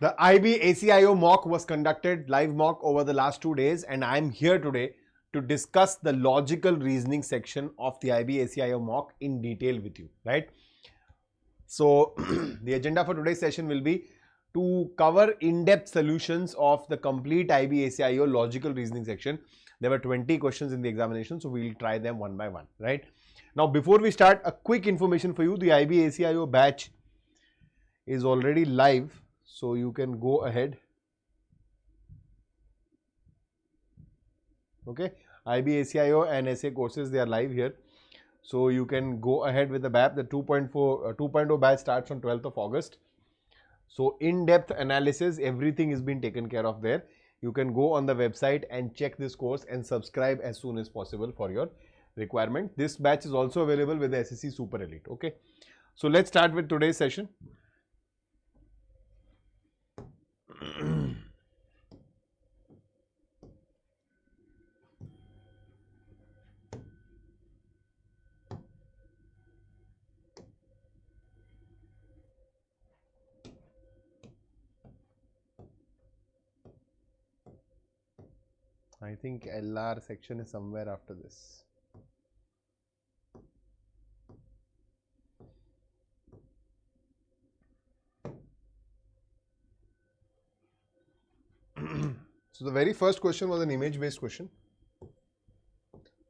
The IB ACIO mock was conducted, live mock, over the last 2 days, and I am here today to discuss the logical reasoning section of the IB ACIO mock in detail with you, right? So the agenda for today's session will be to cover in-depth solutions of the complete IB ACIO logical reasoning section. There were 20 questions in the examination, so we will try them one by one, right? Now, before we start, a quick information for you. The IB ACIO batch is already live, so you can go ahead. Okay, IB ACIO and SA courses, they are live here. So you can go ahead with the BAP. The 2.0 batch starts on 12th of August. So in-depth analysis, everything is being taken care of there. You can go on the website and check this course and subscribe as soon as possible for your requirement. This batch is also available with the SSC Super Elite. Okay, so let's start with today's session. I think LR section is somewhere after this. So the very first question was an image based question.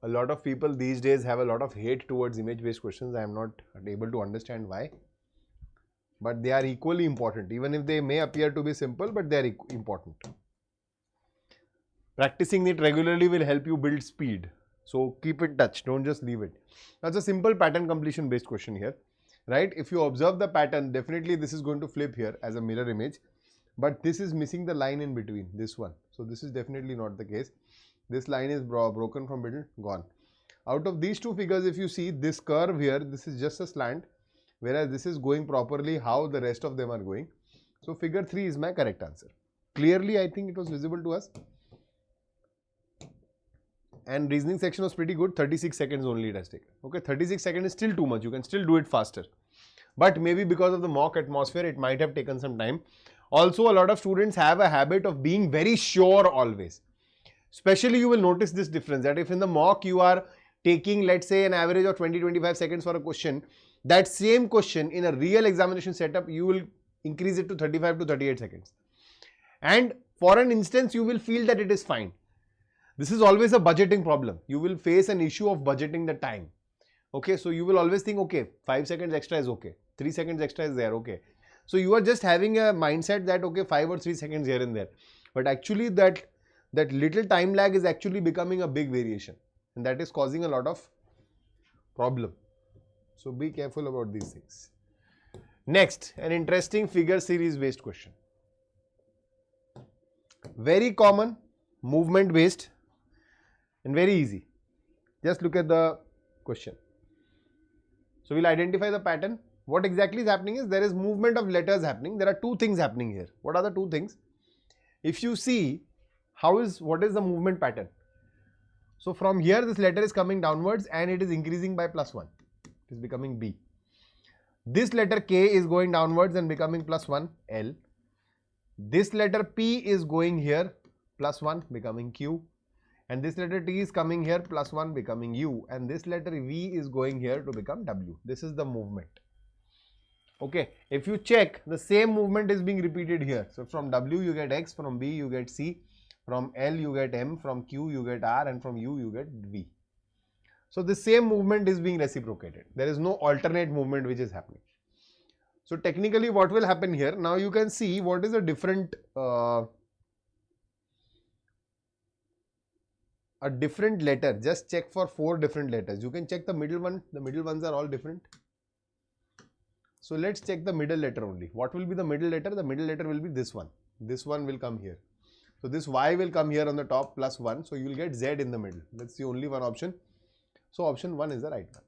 A lot of people these days have a lot of hate towards image based questions. I am not able to understand why, but they are equally important, even if they may appear to be simple, but they are important. Practicing it regularly will help you build speed. So keep in touch, don't just leave it. That's a simple pattern completion based question here, right? If you observe the pattern, definitely this is going to flip here as a mirror image, but this is missing the line in between, this one. So this is definitely not the case. This line is broken from middle, gone. Out of these two figures, if you see this curve here, this is just a slant, whereas this is going properly how the rest of them are going. So figure 3 is my correct answer. Clearly, I think it was visible to us. And reasoning section was pretty good. 36 seconds only it has taken. Okay, 36 seconds is still too much. You can still do it faster. But maybe because of the mock atmosphere, it might have taken some time. Also, a lot of students have a habit of being very sure always. Especially, you will notice this difference, that if in the mock you are taking, let's say, an average of 20-25 seconds for a question, that same question in a real examination setup, you will increase it to 35 to 38 seconds. And for an instance, you will feel that it is fine. This is always a budgeting problem. You will face an issue of budgeting the time. Okay, so you will always think, okay, 5 seconds extra is okay, 3 seconds extra is there, okay. So you are just having a mindset that, okay, 5 or 3 seconds here and there. But actually that little time lag is actually becoming a big variation, and that is causing a lot of problem. So be careful about these things. Next, an interesting figure series based question. Very common, movement based, and very easy. Just look at the question. So we'll identify the pattern. What exactly is happening is there is movement of letters happening. There are two things happening here. What are the two things? If you see, what is the movement pattern? So from here this letter is coming downwards and it is increasing by +1. It is becoming B. This letter K is going downwards and becoming +1, L. This letter P is going here, +1, becoming Q. And this letter T is coming here, +1, becoming U. And this letter V is going here to become W. This is the movement. Okay, if you check, the same movement is being repeated here. So from W you get X, from B you get C, from L you get M, from Q you get R, and from U you get V. So the same movement is being reciprocated. There is no alternate movement which is happening. So technically what will happen here, now you can see what is a different letter. Just check for 4 different letters. You can check the middle one. The middle ones are all different. So let's check the middle letter only. What will be the middle letter? The middle letter will be this one. This one will come here. So this Y will come here on the top, +1. So you will get Z in the middle. That's the only one option. So option 1 is the right one.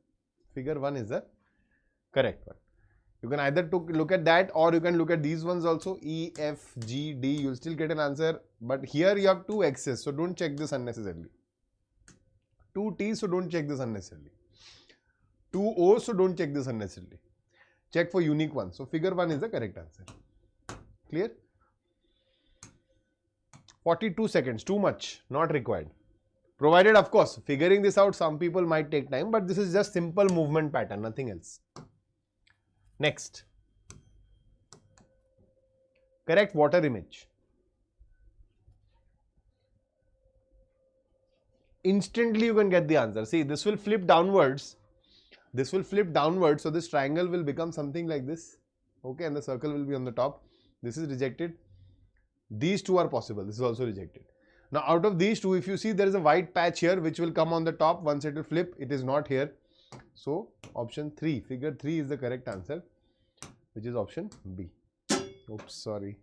Figure 1 is the correct one. You can either look at that, or you can look at these ones also. E, F, G, D. You will still get an answer. But here you have 2 X's. So don't check this unnecessarily. 2 T's. So don't check this unnecessarily. 2 O's. So don't check this unnecessarily. Check for unique ones. So figure 1 is the correct answer. Clear? 42 seconds, too much, not required. Provided, of course, figuring this out, some people might take time, but this is just simple movement pattern, nothing else. Next. Correct water image. Instantly you can get the answer. See, this will flip downwards. This will flip downwards, so this triangle will become something like this. Okay, and the circle will be on the top. This is rejected. These two are possible. This is also rejected. Now, out of these two, if you see there is a white patch here which will come on the top. Once it will flip, it is not here. So, option 3, figure 3 is the correct answer, which is option B. Oops, sorry.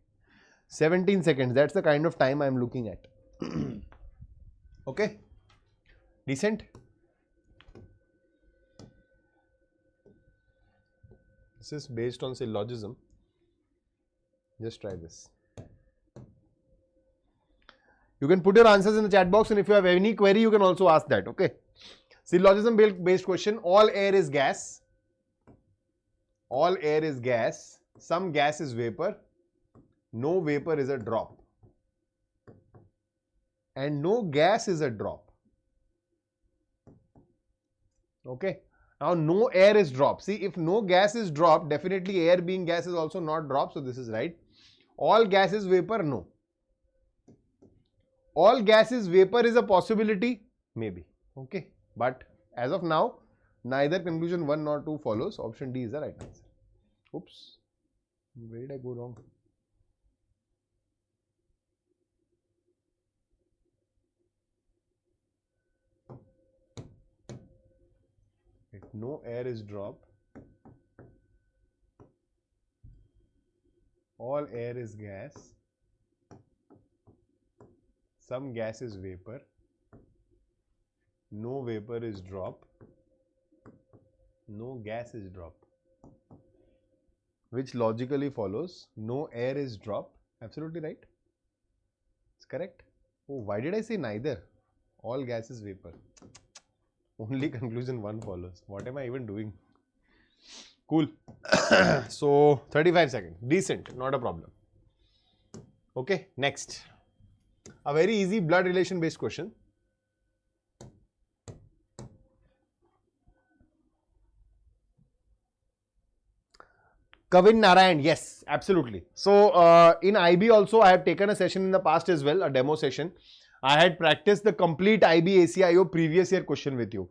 17 seconds. That's the kind of time I am looking at. Okay. Decent. This is based on syllogism. Just try this. You can put your answers in the chat box, and if you have any query, you can also ask that. Okay. Syllogism based question. All air is gas. All air is gas. Some gas is vapor. No vapor is a drop. And no gas is a drop. Okay. Now, no air is drop. See, if no gas is drop, definitely air being gas is also not drop. So, this is right. All gas is vapor? No. All gas is vapor is a possibility? Maybe. Okay. But as of now, neither conclusion 1 nor 2 follows. Option D is the right answer. Oops. Where did I go wrong? No air is drop. All air is gas. Some gas is vapor. No vapor is drop. No gas is drop. Which logically follows no air is drop. Absolutely right. It's correct. Oh, why did I say neither? All gas is vapor. Only conclusion 1 follows. What am I even doing? Cool. So, 35 seconds. Decent. Not a problem. Okay. Next. A very easy blood relation based question. Kavin Narayan. Yes, absolutely. So, in IB also, I have taken a session in the past as well, a demo session. I had practiced the complete IB ACIO previous year question with you.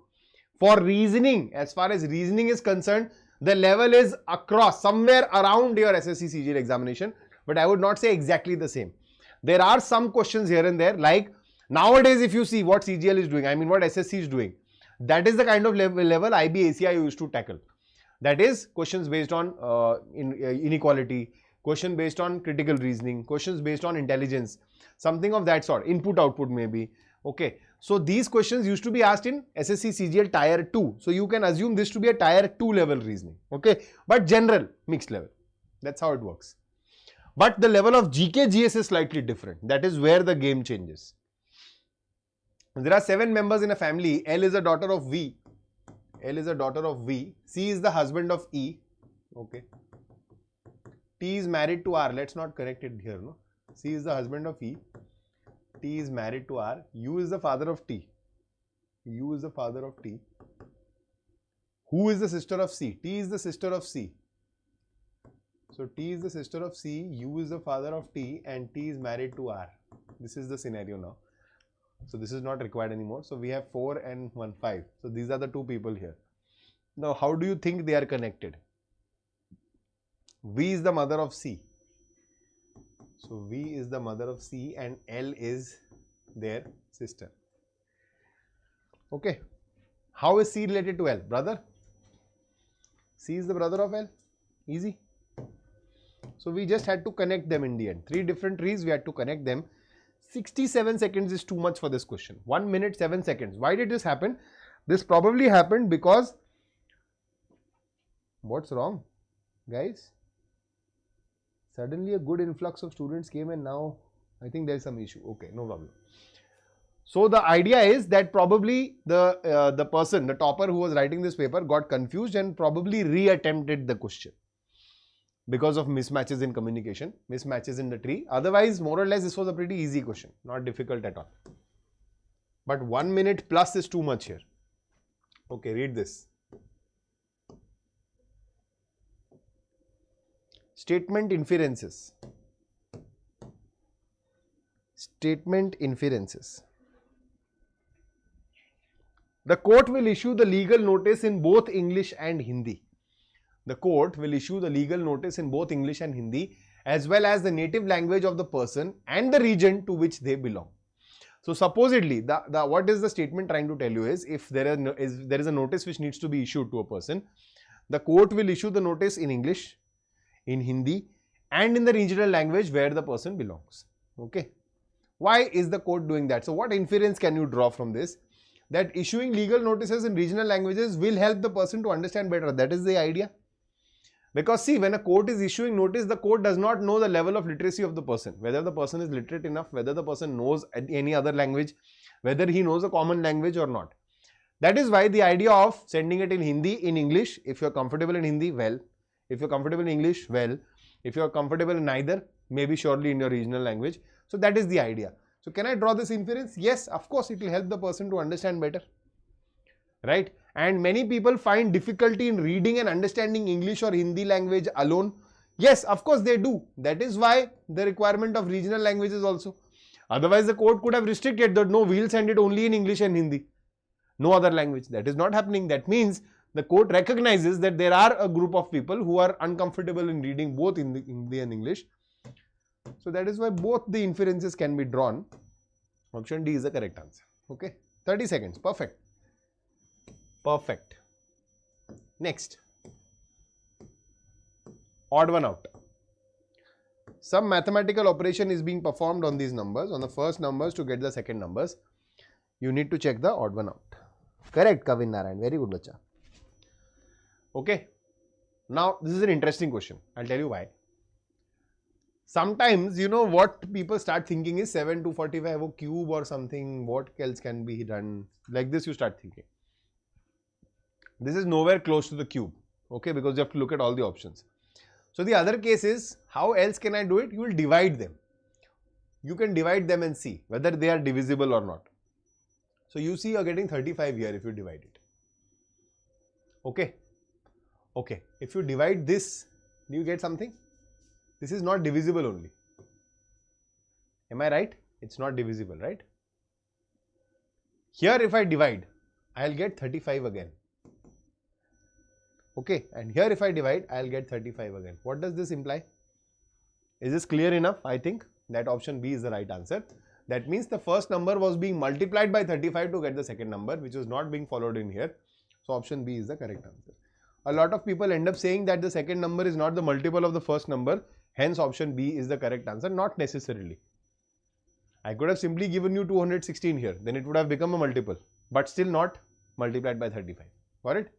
For reasoning, as far as reasoning is concerned, the level is across, somewhere around your SSC CGL examination, but I would not say exactly the same. There are some questions here and there, like nowadays if you see what CGL is doing, I mean what SSC is doing, that is the kind of level IB ACIO used to tackle. That is questions based on inequality, question based on critical reasoning, questions based on intelligence, something of that sort, input output maybe. Okay, so these questions used to be asked in SSC CGL tier 2. So you can assume this to be a tier 2 level reasoning. Okay, but general mixed level. That's how it works. But the level of GK GS is slightly different. That is where the game changes. There are 7 members in a family. L is a daughter of V. L is a daughter of V. C is the husband of E. Okay. T is married to R. Let's not correct it here. No. C is the husband of E. T is married to R. U is the father of T. U is the father of T. Who is the sister of C? T is the sister of C. So T is the sister of C, U is the father of T, and T is married to R. This is the scenario now. So this is not required anymore. So we have 4 and 1, 5. So these are the 2 people here. Now how do you think they are connected? V is the mother of C. So V is the mother of C and L is their sister. Okay. How is C related to L? Brother? C is the brother of L. Easy. So we just had to connect them in the end. 3 different trees, we had to connect them. 67 seconds is too much for this question. 1 minute, 7 seconds. Why did this happen? This probably happened because... What's wrong, guys? Suddenly a good influx of students came and now I think there is some issue. Okay, no problem. So the idea is that probably the person, the topper who was writing this paper got confused and probably re-attempted the question. because of mismatches in communication, mismatches in the tree. Otherwise, more or less, this was a pretty easy question, not difficult at all. But 1 minute plus is too much here. Okay, read this. Statement inferences. Statement inferences. The court will issue the legal notice in both English and Hindi. The court will issue the legal notice in both English and Hindi, as well as the native language of the person and the region to which they belong. So supposedly, what is the statement trying to tell you is, if there is a notice which needs to be issued to a person, the court will issue the notice in English, in Hindi, and in the regional language where the person belongs. Okay. Why is the court doing that? So what inference can you draw from this? That issuing legal notices in regional languages will help the person to understand better. That is the idea. Because see, when a court is issuing notice, the court does not know the level of literacy of the person. Whether the person is literate enough, whether the person knows any other language, whether he knows a common language or not. That is why the idea of sending it in Hindi, in English, if you are comfortable in Hindi, well. If you are comfortable in English, well. If you are comfortable in neither, maybe surely in your regional language. So that is the idea. So can I draw this inference? Yes, of course, it will help the person to understand better. Right? And many people find difficulty in reading and understanding English or Hindi language alone. Yes, of course they do. That is why the requirement of regional languages also. Otherwise, the court could have restricted that no, we will send it only in English and Hindi. No other language. That is not happening. That means the court recognizes that there are a group of people who are uncomfortable in reading both Hindi and English. So that is why both the inferences can be drawn. Option D is the correct answer. Okay. 30 seconds. Perfect. Perfect. Next. Odd one out. Some mathematical operation is being performed on these numbers, on the first numbers to get the second numbers. You need to check the odd one out. Correct, Kavin Narayan. Very good, bacha. Okay. Now, this is an interesting question. I'll tell you why. Sometimes, you know, what people start thinking is 7 to 45 a cube or something. What else can be done? Like this, you start thinking. This is nowhere close to the cube. Okay, because you have to look at all the options. So the other case is, how else can I do it? You will divide them. You can divide them and see whether they are divisible or not. So you see, you are getting 35 here if you divide it. Okay. Okay. If you divide this, do you get something? This is not divisible only. Am I right? It's not divisible, right? Here if I divide, I'll get 35 again. Okay, and here if I divide, I'll get 35 again. What does this imply? Is this clear enough? I think that option B is the right answer. That means the first number was being multiplied by 35 to get the second number, which was not being followed in here. So option B is the correct answer. A lot of people end up saying that the second number is not the multiple of the first number. Hence option B is the correct answer. Not necessarily. I could have simply given you 216 here. Then it would have become a multiple. But still not multiplied by 35. Got it?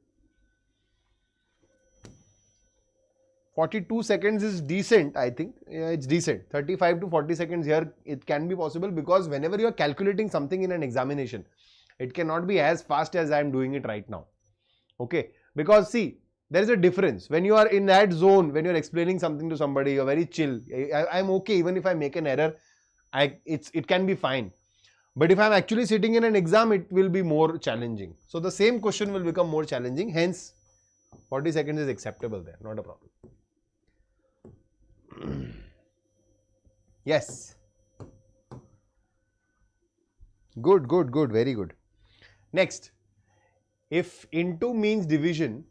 42 seconds is decent, I think. Yeah, it's decent. 35 to 40 seconds here, it can be possible because whenever you are calculating something in an examination, it cannot be as fast as I am doing it right now. Okay. Because see, there is a difference. When you are in that zone, when you are explaining something to somebody, you are very chill. I am okay even if I make an error, it can be fine. But if I am actually sitting in an exam, it will be more challenging. So the same question will become more challenging. Hence, 40 seconds is acceptable there, not a problem. Yes. Good, good, good, very good. Next, if into means division,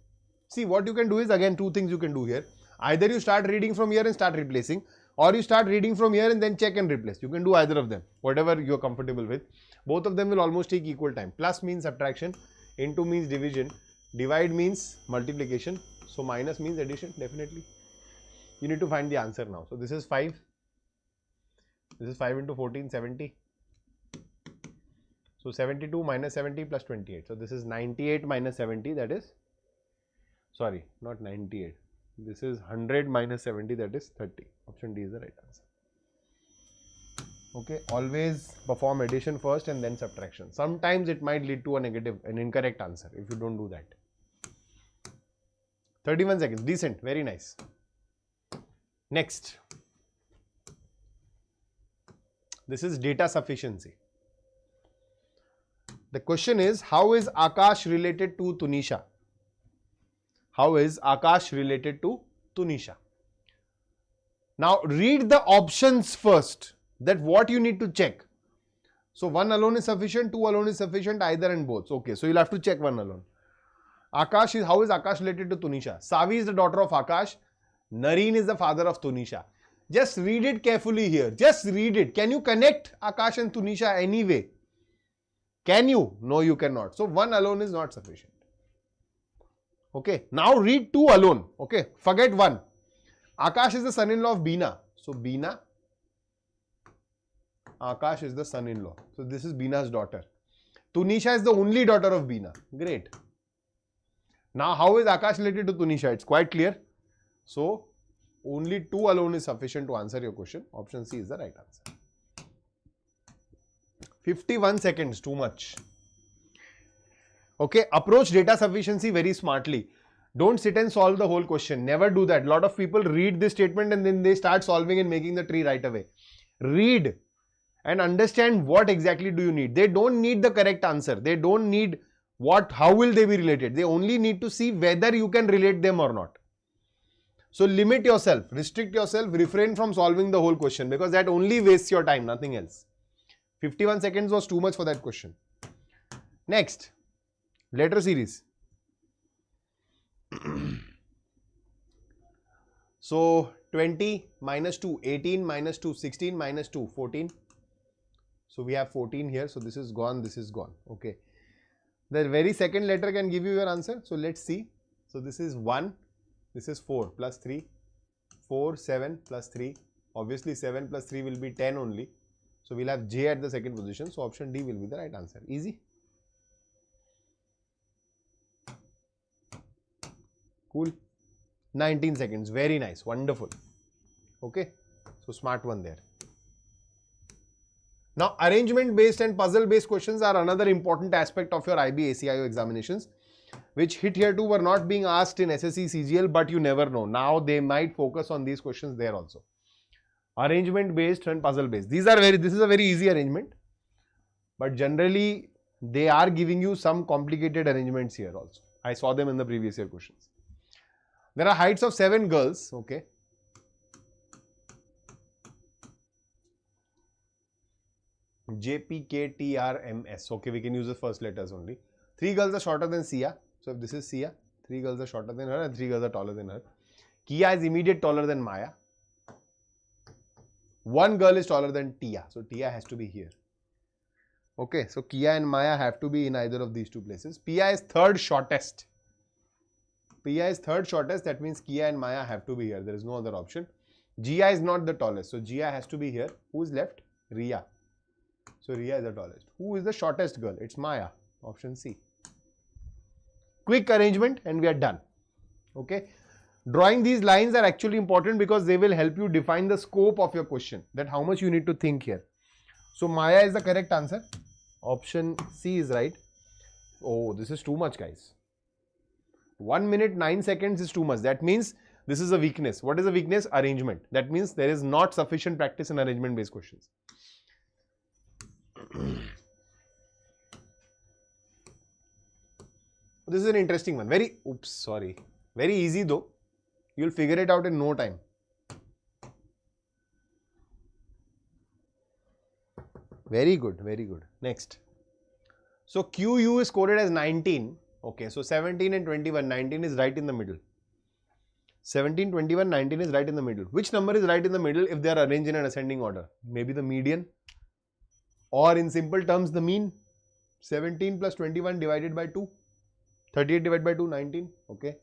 see what you can do is again two things you can do here. Either you start reading from here and start replacing, or you start reading from here and then check and replace. You can do either of them, whatever you are comfortable with. Both of them will almost take equal time. Plus means subtraction, into means division, divide means multiplication, so minus means addition, definitely. You need to find the answer now. So this is 5. This is 5 into 14, 70. So 72 minus 70 plus 28. So this is 98 minus 70, that is, sorry, not 98. This is 100 minus 70, that is 30. Option D is the right answer. Okay, always perform addition first and then subtraction. Sometimes it might lead to a negative, an incorrect answer if you don't do that. 31 seconds, decent, very nice. Next, this is data sufficiency. The question is, how is Akash related to Tunisha? How is Akash related to Tunisha? Now read the options first, that what you need to check. So 1 alone is sufficient, 2 alone is sufficient, either and both. Okay, so you'll have to check 1 alone. Akash is, how is Akash related to Tunisha? Savi is the daughter of Akash. Nareen is the father of Tunisha. Just read it carefully here. Just read it. Can you connect Akash and Tunisha anyway? Can you? No, you cannot. So 1 alone is not sufficient. Okay. Now read 2 alone. Okay. Forget 1. Akash is the son-in-law of Beena. So Beena. Akash is the son-in-law. So this is Beena's daughter. Tunisha is the only daughter of Beena. Great. Now how is Akash related to Tunisha? It's quite clear. So only 2 alone is sufficient to answer your question. Option C is the right answer. 51 seconds, too much. Okay, approach data sufficiency very smartly. Don't sit and solve the whole question. Never do that. A lot of people read this statement and then they start solving and making the tree right away. Read and understand what exactly do you need. They don't need the correct answer. They don't need how will they be related. They only need to see whether you can relate them or not. So limit yourself, restrict yourself, refrain from solving the whole question because that only wastes your time, nothing else. 51 seconds was too much for that question. Next, letter series. So 20 minus 2, 18 minus 2, 16 minus 2, 14. So we have 14 here. So this is gone, this is gone. Okay. The very second letter can give you your answer. So let's see. So this is 1, this is 4 plus 3, 4, 7 plus 3. Obviously 7 plus 3 will be 10 only. So we'll have J at the second position. So option D will be the right answer. Easy. Cool. 19 seconds. Very nice. Wonderful. Okay. So smart one there. Now arrangement based and puzzle based questions are another important aspect of your IB ACIO examinations, which hit here too were not being asked in SSC CGL, but you never know. Now they might focus on these questions there also. Arrangement based and puzzle based. This is a very easy arrangement, but generally they are giving you some complicated arrangements here also. I saw them in the previous year questions. There are heights of 7 girls. Okay. J, P, K, T, R, M, S. Okay, we can use the first letters only. 3 girls are shorter than Sia. So if this is Sia, 3 girls are shorter than her and 3 girls are taller than her. Kia is immediate taller than Maya. 1 girl is taller than Tia. So Tia has to be here. Okay, so Kia and Maya have to be in either of these two places. Pia is third shortest. Pia is third shortest. That means Kia and Maya have to be here. There is no other option. Gia is not the tallest. So Gia has to be here. Who is left? Ria. So Ria is the tallest. Who is the shortest girl? It's Maya. Option C. Quick arrangement and we are done. Okay. Drawing these lines are actually important because they will help you define the scope of your question, that how much you need to think here. So Maya is the correct answer. Option C is right. Oh, this is too much, guys. 1 minute 9 seconds is too much. That means this is a weakness. What is a weakness? Arrangement. That means there is not sufficient practice in arrangement based questions. This is an interesting one. Very easy though. You'll figure it out in no time. Very good, very good. Next. So QU is coded as 19. Okay, so 17 and 21. 19 is right in the middle. 17, 21, 19 is right in the middle. Which number is right in the middle if they are arranged in an ascending order? Maybe the median, or in simple terms the mean. 17 plus 21 divided by 2. 38 divided by 2, 19. Okay.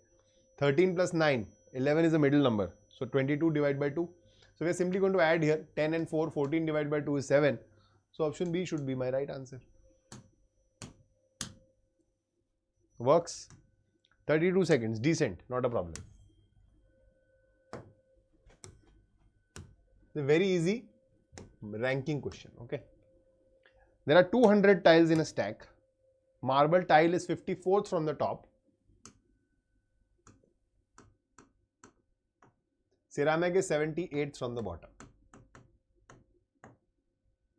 13 plus 9. 11 is the middle number. So 22 divided by 2. So we are simply going to add here 10 and 4. 14 divided by 2 is 7. So option B should be my right answer. Works. 32 seconds. Decent. Not a problem. It's a very easy ranking question. Okay. There are 200 tiles in a stack. Marble tile is 54th from the top. Ceramic is 78th from the bottom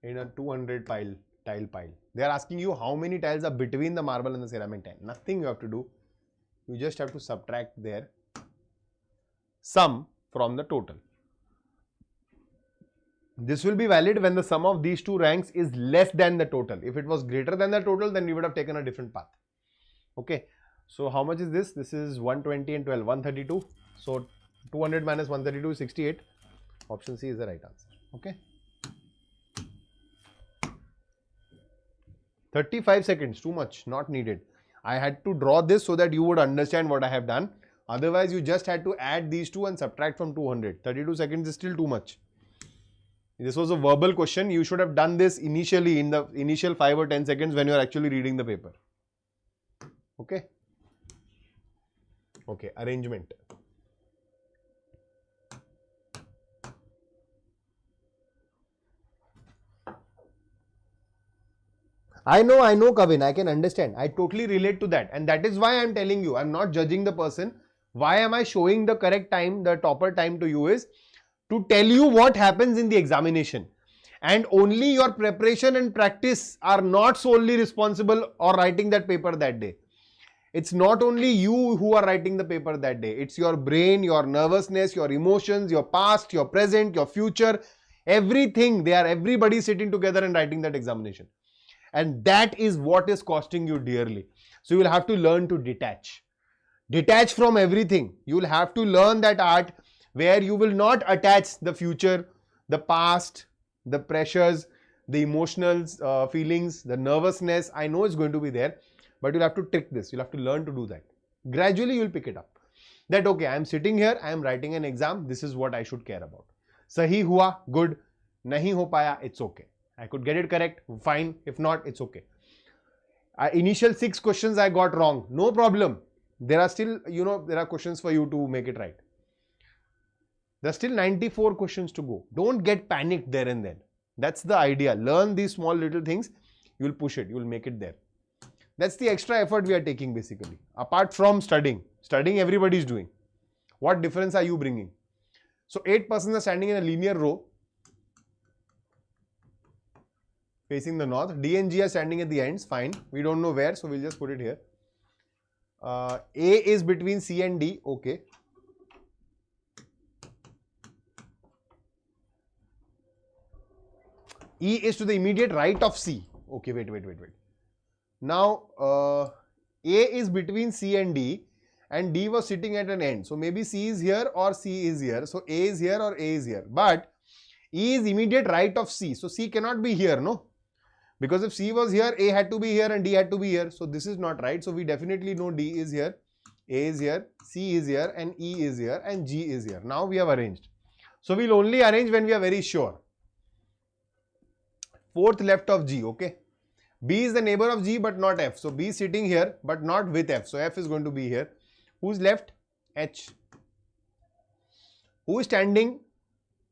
in a 200 tile pile. They are asking you how many tiles are between the marble and the ceramic tile. Nothing you have to do. You just have to subtract their sum from the total. This will be valid when the sum of these two ranks is less than the total. If it was greater than the total, then we would have taken a different path. Okay. So how much is this? This is 120 and 12, 132. So 200 minus 132 is 68. Option C is the right answer. Okay. 35 seconds, too much, not needed. I had to draw this so that you would understand what I have done. Otherwise, you just had to add these two and subtract from 200. 32 seconds is still too much. This was a verbal question. You should have done this initially in the initial 5 or 10 seconds when you are actually reading the paper. Okay. Okay, arrangement. I know, Kavin, I can understand. I totally relate to that. And that is why I am telling you, I am not judging the person. Why am I showing the correct time, the topper time to you is to tell you what happens in the examination. And only your preparation and practice are not solely responsible or writing that paper that day. It's not only you who are writing the paper that day. It's your brain, your nervousness, your emotions, your past, your present, your future, everything. Everybody sitting together and writing that examination. And that is what is costing you dearly. So you will have to learn to detach. Detach from everything. You will have to learn that art where you will not attach the future, the past, the pressures, the emotional feelings, the nervousness. I know it's going to be there, but you'll have to trick this. You'll have to learn to do that. Gradually, you'll pick it up. That, okay, I am sitting here, I am writing an exam. This is what I should care about. Sahi hua, good. Nahi ho paya, it's okay. I could get it correct, fine. If not, it's okay. Initial 6 questions I got wrong. No problem. There are still, there are questions for you to make it right. There are still 94 questions to go. Don't get panicked there and then. That's the idea. Learn these small little things. You will push it. You will make it there. That's the extra effort we are taking basically. Apart from studying. Studying everybody is doing. What difference are you bringing? So 8 persons are standing in a linear row facing the north. D and G are standing at the ends. Fine. We don't know where, so we'll just put it here. A is between C and D. Okay. E is to the immediate right of C. Okay, wait. Now, A is between C and D was sitting at an end. So maybe C is here or C is here. So A is here or A is here. But E is immediate right of C. So C cannot be here, no? Because if C was here, A had to be here and D had to be here. So this is not right. So we definitely know D is here, A is here, C is here, and E is here, and G is here. Now we have arranged. So we'll only arrange when we are very sure. 4th left of G, okay? B is the neighbor of G but not F. So B is sitting here but not with F. So F is going to be here. Who's left? H. Who is standing?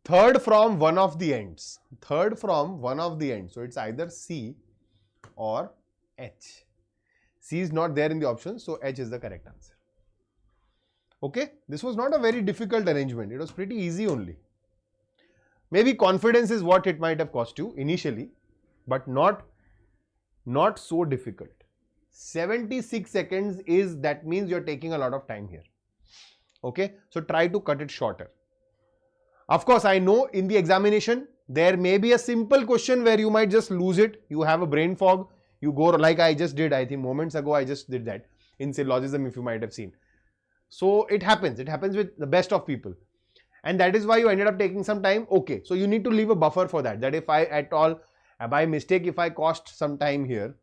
3rd from one of the ends. 3rd from one of the ends. So it's either C or H. C is not there in the option. So H is the correct answer. Okay. This was not a very difficult arrangement. It was pretty easy only. Maybe confidence is what it might have cost you initially, but not so difficult. 76 seconds is, that means you're taking a lot of time here. Okay. So try to cut it shorter. Of course, I know in the examination, there may be a simple question where you might just lose it. You have a brain fog. You go like I just did, I think moments ago, I just did that in syllogism, if you might have seen. So it happens. It happens with the best of people. And that is why you ended up taking some time. Okay. So you need to leave a buffer for that. That if I at all, by mistake, if I cost some time here,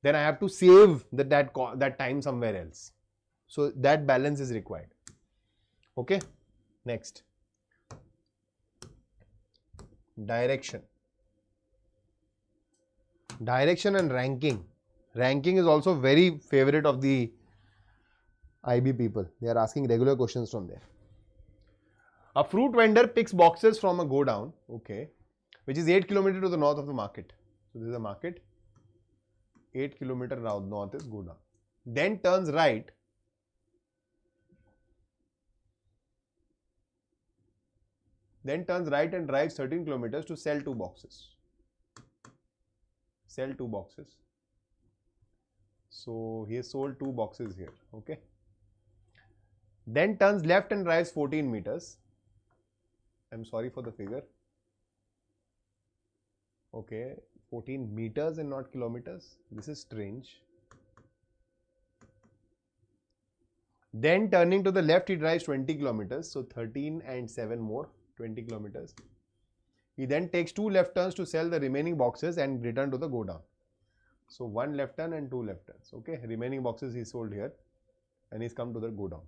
then I have to save that time somewhere else. So that balance is required. Okay. Next. Direction. Direction and ranking. Ranking is also very favorite of the IB people. They are asking regular questions from there. A fruit vendor picks boxes from a go down, okay, which is 8 km to the north of the market. So this is a market. 8 km north is go down. Then turns right then turns right and drives 13 kilometers to sell 2 boxes. Sell 2 boxes. So he has sold 2 boxes here. Okay. Then turns left and drives 14 meters. I'm sorry for the figure. Okay, 14 meters and not kilometers. This is strange. Then turning to the left, he drives 20 kilometers. So 13 and 7 more, 20 kilometers. He then takes 2 left turns to sell the remaining boxes and return to the go down. So 1 left turn and 2 left turns. Okay, remaining boxes he sold here and he's come to the go down.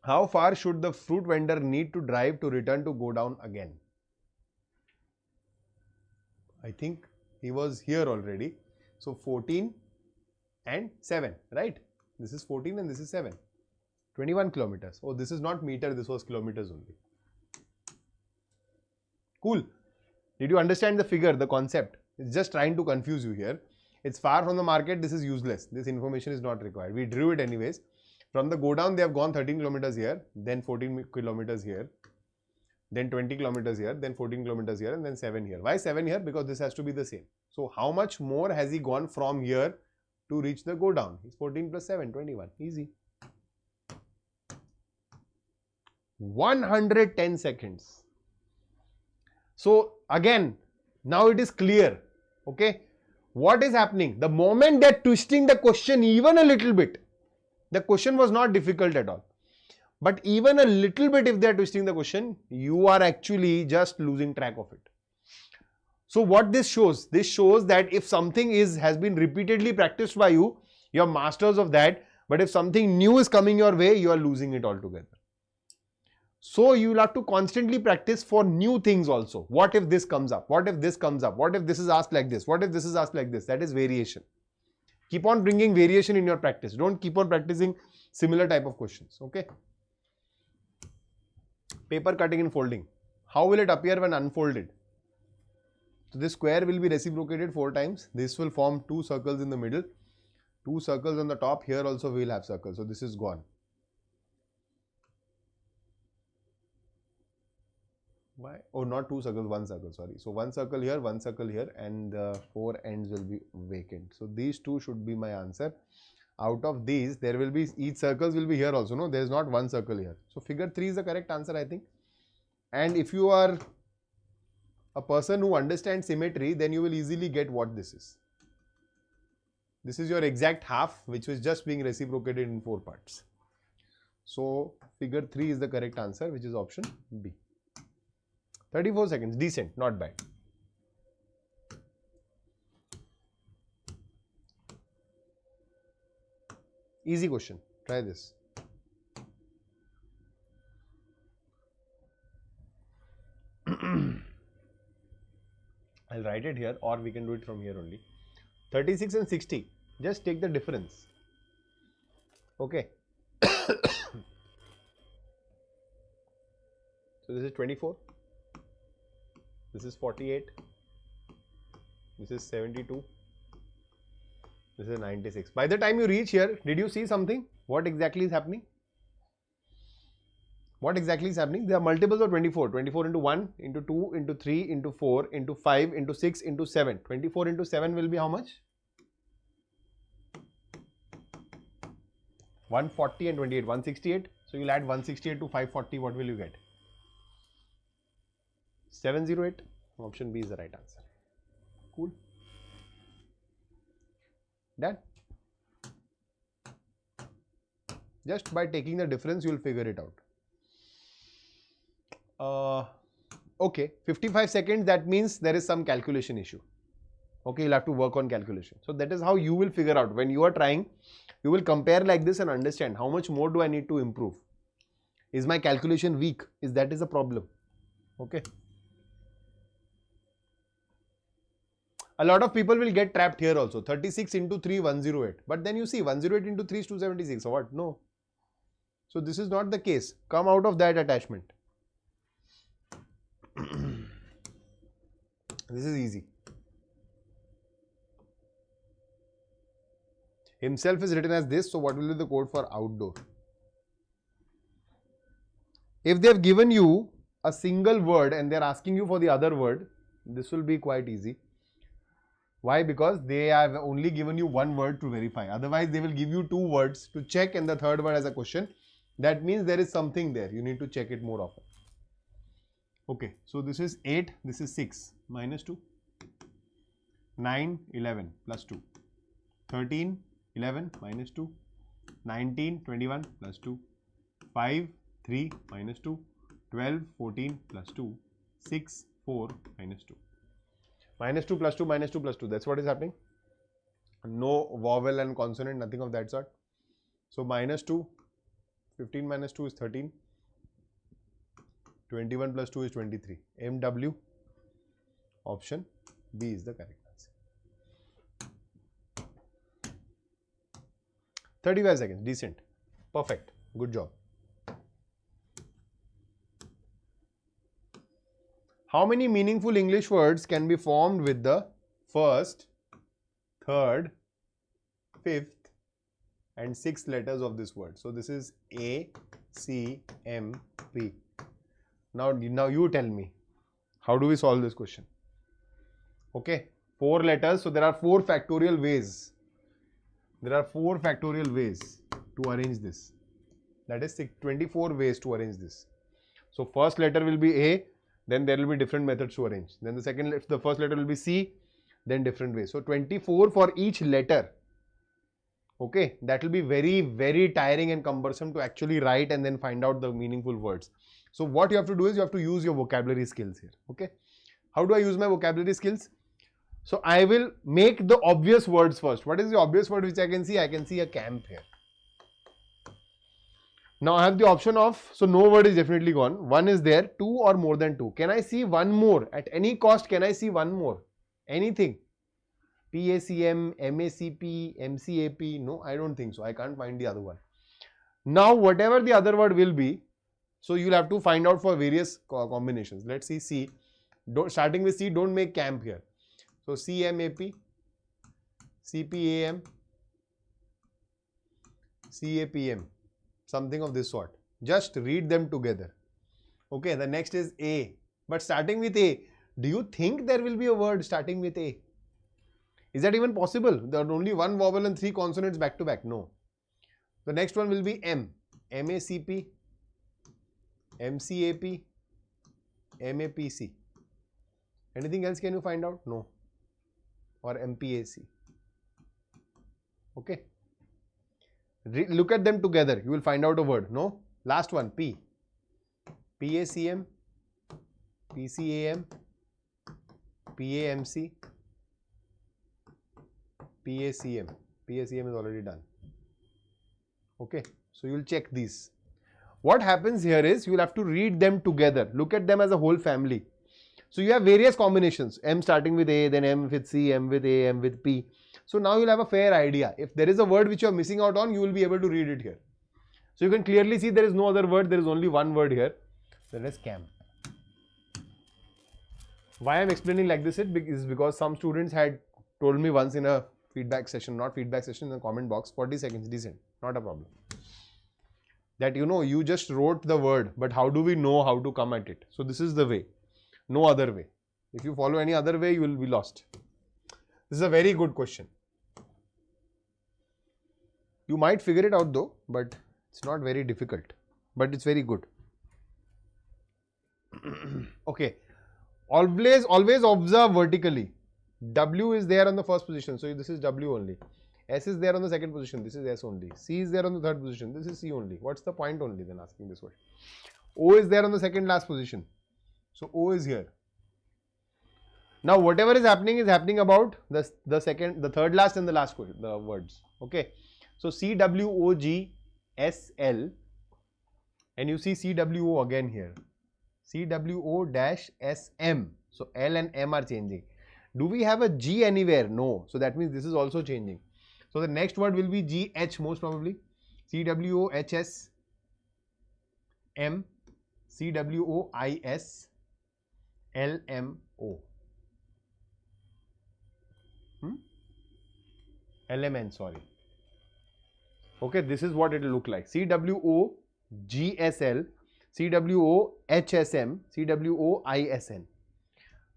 How far should the fruit vendor need to drive to return to go down again? I think he was here already. So 14 and 7, right? This is 14 and this is 7. 21 kilometers. Oh, this is not meter, this was kilometers only. Cool. Did you understand the figure, the concept? It's just trying to confuse you here. It's far from the market, this is useless. This information is not required. We drew it anyways. From the go down, they have gone 13 kilometers here, then 14 kilometers here, then 20 kilometers here, then 14 kilometers here, and then 7 here. Why 7 here? Because this has to be the same. So how much more has he gone from here to reach the go down? It's 14 plus 7, 21. Easy. 110 seconds. So again, now it is clear. Okay. What is happening? The moment they're twisting the question even a little bit, the question was not difficult at all. But even a little bit if they are twisting the question, you are actually just losing track of it. So what this shows? This shows that if something has been repeatedly practiced by you, you are masters of that. But if something new is coming your way, you are losing it altogether. So you will have to constantly practice for new things also. What if this comes up? What if this comes up? What if this is asked like this? What if this is asked like this? That is variation. Keep on bringing variation in your practice. Don't keep on practicing similar type of questions. Okay. Paper cutting and folding. How will it appear when unfolded? So this square will be reciprocated 4 times. This will form 2 circles in the middle. 2 circles on the top. Here also we will have circles. So this is gone. Why? Oh, not 2 circles, 1 circle, sorry. So 1 circle here, 1 circle here, and the 4 ends will be vacant. So these 2 should be my answer. Out of these, there will be, each circles will be here also. No, there is not 1 circle here. So figure 3 is the correct answer, I think. And if you are a person who understands symmetry, then you will easily get what this is. This is your exact half, which was just being reciprocated in 4 parts. So figure 3 is the correct answer, which is option B. 34 seconds, decent, not bad. Easy question, try this. I'll write it here or we can do it from here only. 36 and 60, just take the difference. Okay. So this is 24. This is 48, this is 72, this is 96. By the time you reach here, did you see something? What exactly is happening? What exactly is happening? There are multiples of 24. 24 into 1, into 2, into 3, into 4, into 5, into 6, into 7. 24 into 7 will be how much? 140 and 28, 168. So you'll add 168 to 540, what will you get? 708. Option B is the right answer. Cool. Done. Just by taking the difference, you will figure it out. Okay, 55 seconds, that means there is some calculation issue. Okay, you'll have to work on calculation. So that is how you will figure out. When you are trying, you will compare like this and understand how much more do I need to improve. Is my calculation weak? That is a problem. Okay. A lot of people will get trapped here also. 36 into 3, 108. But then you see 108 into 3 is 276. So what? No. So this is not the case. Come out of that attachment. This is easy. Himself is written as this. So what will be the code for outdoor? If they have given you a single word and they are asking you for the other word, this will be quite easy. Why? Because they have only given you one word to verify. Otherwise, they will give you two words to check and the third word as a question. That means there is something there. You need to check it more often. Okay, so this is 8, this is 6, minus 2. 9, 11, plus 2. 13, 11, minus 2. 19, 21, plus 2. 5, 3, minus 2. 12, 14, plus 2. 6, 4, minus 2. Minus 2 plus 2 minus 2 plus 2. That's what is happening. No vowel and consonant, nothing of that sort. So minus 2, 15 minus 2 is 13. 21 plus 2 is 23. MW, option B is the correct answer. 35 seconds, decent, perfect, good job. How many meaningful English words can be formed with the first, third, fifth and sixth letters of this word? So this is A, C, M, P. Now you tell me, how do we solve this question? Okay, 4 letters, so there are 4 factorial ways. There are 4 factorial ways to arrange this. That is 24 ways to arrange this. So first letter will be A, then there will be different methods to arrange. Then the first letter will be C, then different ways. So 24 for each letter. Okay, that will be very, very tiring and cumbersome to actually write and then find out the meaningful words. So what you have to do is you have to use your vocabulary skills here. Okay, how do I use my vocabulary skills? So I will make the obvious words first. What is the obvious word which I can see? I can see a camp here. Now I have the option of, so no word is definitely gone. 1 is there, 2 or more than 2. Can I see one more? At any cost, can I see one more? Anything? PACM, MACP, MCAP? No, I don't think so. I can't find the other one. Now whatever the other word will be, so you'll have to find out for various combinations. Let's see C. Starting with C, don't make camp here. So CMAP, CPAM, CAPM, something of this sort. Just read them together. Okay, the next is A. But starting with A, do you think there will be a word starting with A? Is that even possible? There are only 1 vowel and 3 consonants back to back. No. The next one will be M. MACP, MCAP, MAPC. Anything else can you find out? No. Or MPAC. Okay. Look at them together. You will find out a word. No. Last one, P. PACM, PCAM, PAMC, PACM. PACM is already done. Okay. So you will check these. What happens here is you will have to read them together. Look at them as a whole family. So you have various combinations. M starting with A, then M with C, M with A, M with P. So now you'll have a fair idea. If there is a word which you are missing out on, you will be able to read it here. So you can clearly see there is no other word. There is only one word here. That is camp. Why I am explaining like this is because some students had told me once in a feedback session, not feedback session, in the comment box, 40 seconds, decent, not a problem. That you just wrote the word, but how do we know how to come at it? So this is the way, no other way. If you follow any other way, you will be lost. This is a very good question. You might figure it out though, but it's not very difficult, but it's very good. Okay, always observe vertically. W is there on the first position, so this is W only. S is there on the second position, this is S only. C is there on the third position, this is C only. What's the point only then asking this question? O is there on the second last position, so O is here. Now whatever is happening about the third last and the last question, the words. Okay, so C W O G S L, and you see C W O again here. C W O dash S M. So L and M are changing. Do we have a G anywhere? No. So that means this is also changing. So the next word will be G H most probably. C W O H S M, C W O I S L M O. LMN, sorry. Okay, this is what it will look like. C W O G S L, CWOHSM, CWOISN.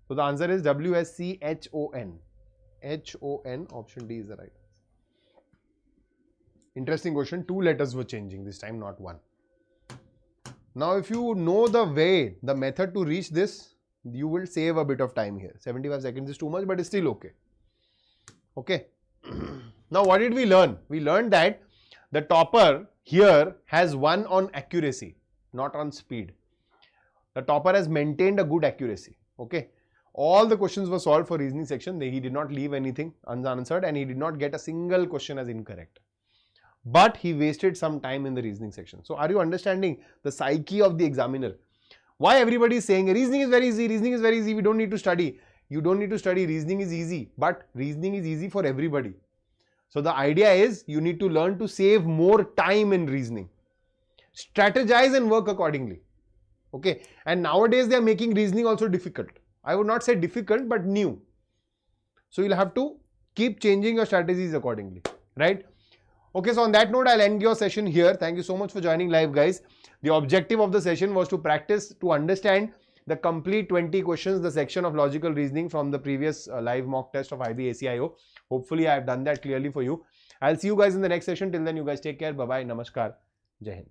So the answer is WSCHON. HON, option D is the right. Interesting question. 2 letters were changing this time, not 1. Now, if you know the way, the method to reach this, you will save a bit of time here. 75 seconds is too much, but it's still okay. Okay. Now, what did we learn? We learned that the topper here has won on accuracy, not on speed. The topper has maintained a good accuracy. Okay. All the questions were solved for reasoning section. He did not leave anything unanswered and he did not get a single question as incorrect. But he wasted some time in the reasoning section. So, are you understanding the psyche of the examiner? Why everybody is saying reasoning is very easy, reasoning is very easy, we don't need to study. You don't need to study, reasoning is easy, but reasoning is easy for everybody. So, the idea is you need to learn to save more time in reasoning. Strategize and work accordingly. Okay. And nowadays they are making reasoning also difficult. I would not say difficult, but new. So, you'll have to keep changing your strategies accordingly. Right. Okay, so on that note, I'll end your session here. Thank you so much for joining live, guys. The objective of the session was to practice, to understand the complete 20 questions, the section of logical reasoning from the previous live mock test of IB ACIO. Hopefully, I have done that clearly for you. I'll see you guys in the next session. Till then, you guys take care. Bye-bye. Namaskar. Jai Hind.